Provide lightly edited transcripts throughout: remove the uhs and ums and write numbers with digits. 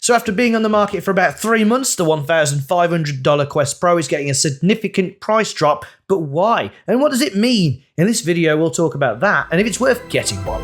So after being on the market for about 3 months, the $1,500 Quest Pro is getting a significant price drop. But why? And what does it mean? In this video, we'll talk about that and if it's worth getting one.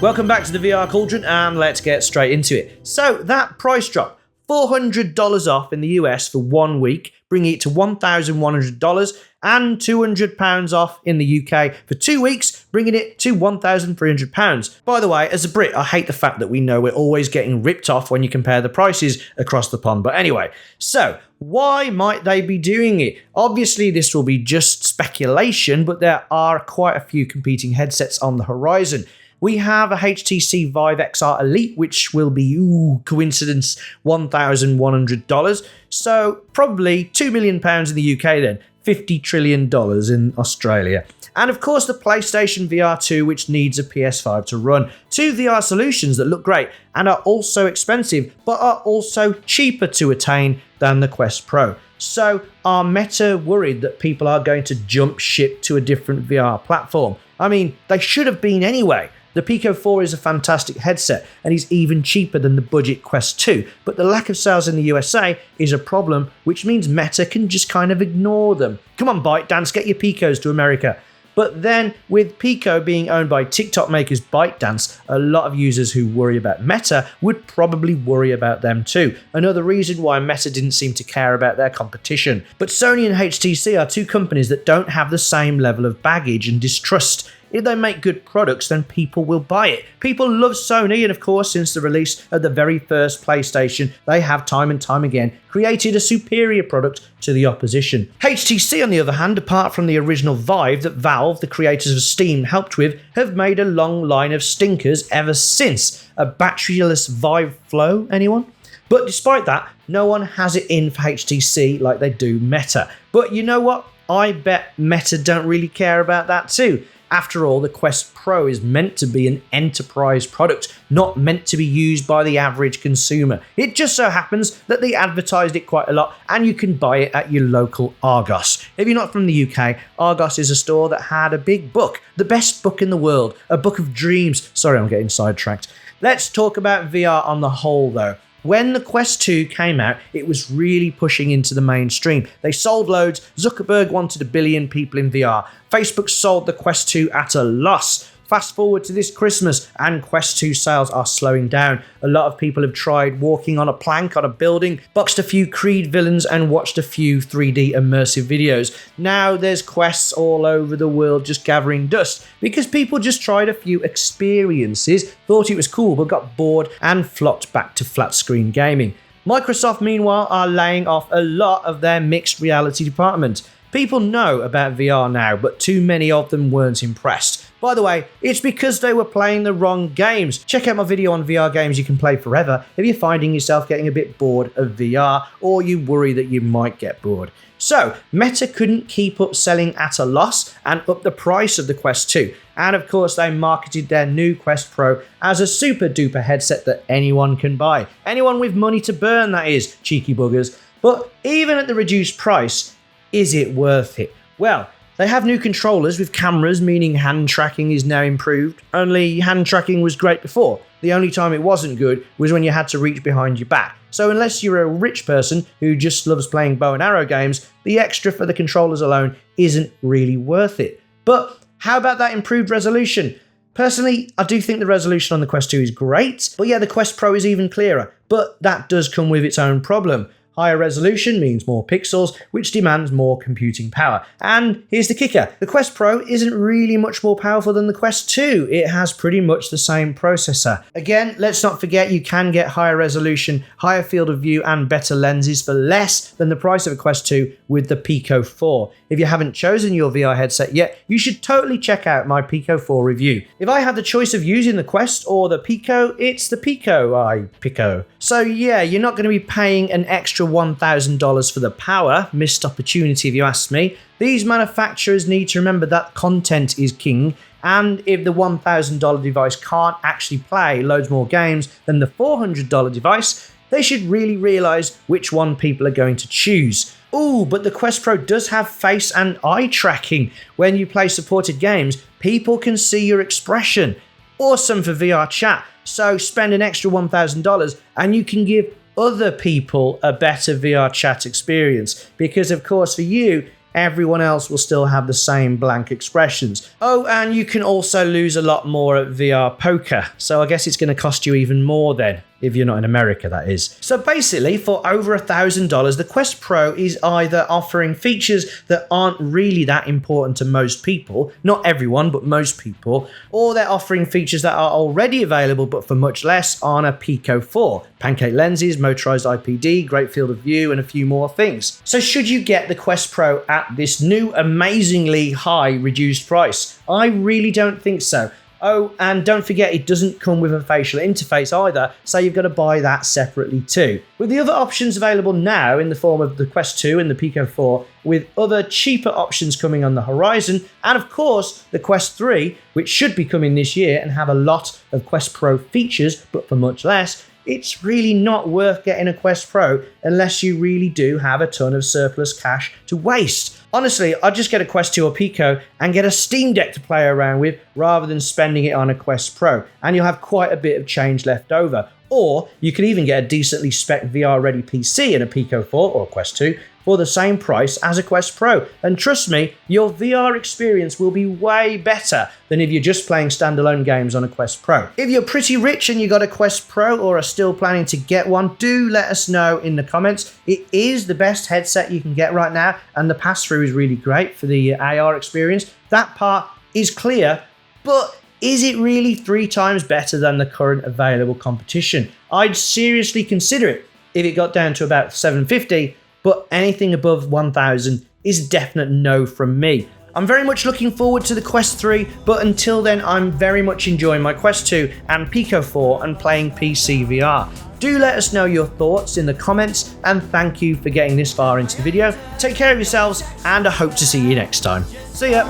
Welcome back to the VRCauldron and let's get straight into it. So that price drop, $400 off in the US for 1 week, bringing it to $1,100 and £200 off in the UK for 2 weeks, bringing it to £1,300. By the way, as a Brit, I hate the fact that we know we're always getting ripped off when you compare the prices across the pond. But anyway, so why might they be doing it? Obviously, this will be just speculation, but there are quite a few competing headsets on the horizon. We have a HTC Vive XR Elite, which will be, coincidence, $1,100. So probably £2 million in the UK then, $50 trillion in Australia. And of course the PlayStation VR 2, which needs a PS5 to run. Two VR solutions that look great and are also expensive, but are also cheaper to attain than the Quest Pro. So are Meta worried that people are going to jump ship to a different VR platform? I mean, they should have been anyway. The Pico 4 is a fantastic headset and is even cheaper than the budget Quest 2, but the lack of sales in the USA is a problem, which means Meta can just kind of ignore them. Come on ByteDance, get your Picos to America. But then, with Pico being owned by TikTok makers ByteDance, a lot of users who worry about Meta would probably worry about them too. Another reason why Meta didn't seem to care about their competition. But Sony and HTC are two companies that don't have the same level of baggage and distrust. If they make good products, then people will buy it. People love Sony, and of course, since the release of the very first PlayStation, they have time and time again created a superior product to the opposition. HTC, on the other hand, apart from the original Vive that Valve, the creators of Steam, helped with, have made a long line of stinkers ever since. A batteryless Vive Flow, anyone? But despite that, no one has it in for HTC like they do Meta. But you know what? I bet Meta don't really care about that too. After all, the Quest Pro is meant to be an enterprise product, not meant to be used by the average consumer. It just so happens that they advertised it quite a lot and you can buy it at your local Argos. If you're not from the UK, Argos is a store that had a big book, the best book in the world, a book of dreams. Sorry, I'm getting sidetracked. Let's talk about VR on the whole though. When the Quest 2 came out, it was really pushing into the mainstream. They sold loads. Zuckerberg wanted 1 billion people in VR. Facebook sold the Quest 2 at a loss. Fast forward to this Christmas and Quest 2 sales are slowing down. A lot of people have tried walking on a plank on a building, boxed a few Creed villains and watched a few 3D immersive videos. Now there's Quests all over the world just gathering dust because people just tried a few experiences, thought it was cool but got bored and flocked back to flat screen gaming. Microsoft meanwhile are laying off a lot of their mixed reality department. People know about VR now, but too many of them weren't impressed. By the way, it's because they were playing the wrong games. Check out my video on VR games you can play forever if you're finding yourself getting a bit bored of VR or you worry that you might get bored. So, Meta couldn't keep up selling at a loss and up the price of the Quest 2. And of course, they marketed their new Quest Pro as a super duper headset that anyone can buy. Anyone with money to burn, that is, cheeky buggers. But even at the reduced price, is it worth it? Well, they have new controllers with cameras, meaning hand tracking is now improved. Only hand tracking was great before. The only time it wasn't good was when you had to reach behind your back. So unless you're a rich person who just loves playing bow and arrow games, the extra for the controllers alone isn't really worth it. But how about that improved resolution? Personally, I do think the resolution on the Quest 2 is great, but yeah, the Quest Pro is even clearer. But that does come with its own problem. Higher resolution means more pixels, which demands more computing power. And here's the kicker. The Quest Pro isn't really much more powerful than the Quest 2. It has pretty much the same processor. Again, let's not forget you can get higher resolution, higher field of view, and better lenses for less than the price of a Quest 2 with the Pico 4. If you haven't chosen your VR headset yet, you should totally check out my Pico 4 review. If I had the choice of using the Quest or the Pico, it's the Pico. So yeah, you're not going to be paying an extra $1,000 for the power. Missed opportunity if you ask me. These manufacturers need to remember that content is king, and if the $1,000 device can't actually play loads more games than the $400 device, they should really realise which one people are going to choose. Ooh, but the Quest Pro does have face and eye tracking. When you play supported games, people can see your expression. awesome for VR chat. So spend an extra $1,000 and you can give other people a better VR chat experience, because of course for you, everyone else will still have the same blank expressions. Oh, and you can also lose a lot more at VR poker. So I guess it's going to cost you even more then, if you're not in America, that is. So basically, for over $1,000, the Quest Pro is either offering features that aren't really that important to most people, not everyone, but most people, or they're offering features that are already available but for much less on a Pico 4. Pancake lenses, motorized IPD, great field of view, and a few more things. So should you get the Quest Pro at this new amazingly high reduced price? I really don't think so. Oh, and don't forget, it doesn't come with a facial interface either, so you've got to buy that separately too. With the other options available now in the form of the Quest 2 and the Pico 4, with other cheaper options coming on the horizon, and of course the Quest 3, which should be coming this year and have a lot of Quest Pro features, but for much less, it's really not worth getting a Quest Pro unless you really do have a ton of surplus cash to waste. Honestly, I'd just get a Quest 2 or Pico and get a Steam Deck to play around with rather than spending it on a Quest Pro, and you'll have quite a bit of change left over. Or you could even get a decently spec VR ready PC in a Pico 4 or a Quest 2 for the same price as a Quest Pro. And trust me, your VR experience will be way better than if you're just playing standalone games on a Quest Pro. If you're pretty rich and you got a Quest Pro or are still planning to get one, do let us know in the comments. It is the best headset you can get right now, and the pass-through is really great for the AR experience. That part is clear, but is it really 3 times better than the current available competition? I'd seriously consider it if it got down to about $750, but anything above $1,000 is a definite no from me. I'm very much looking forward to the Quest 3, but until then, I'm very much enjoying my Quest 2 and Pico 4 and playing PC VR. Do let us know your thoughts in the comments, and thank you for getting this far into the video. Take care of yourselves, and I hope to see you next time. See ya!